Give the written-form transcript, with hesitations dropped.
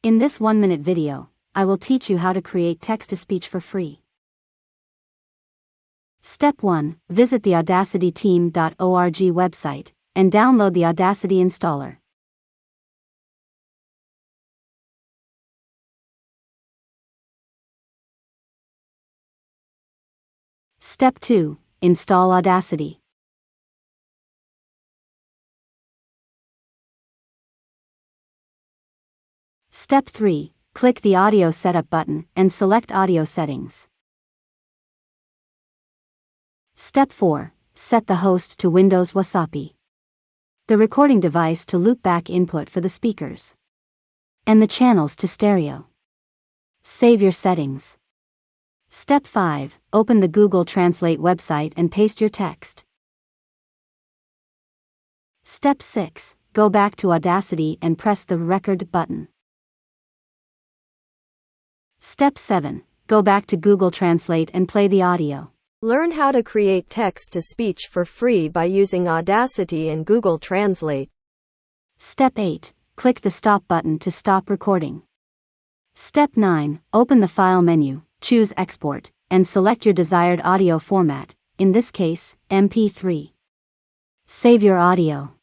In this 1-minute video, I will teach you how to create text-to-speech for free. Step 1. Visit the audacityteam.org website and download the Audacity installer. Step 2. Install Audacity. Step 3. Click the Audio Setup button and select Audio Settings. Step 4. Set the host to Windows Wasapi, the recording device to loopback input for the speakers, and the channels to stereo. Save your settings. Step 5. Open the Google Translate website and paste your text. Step 6. Go back to Audacity and press the Record button. Step 7. Go back to Google Translate and play the audio. Learn how to create text-to-speech for free by using Audacity and Google Translate. Step 8. Click the Stop button to stop recording. Step 9. Open the File menu, choose Export, and select your desired audio format, in this case, MP3. Save your audio.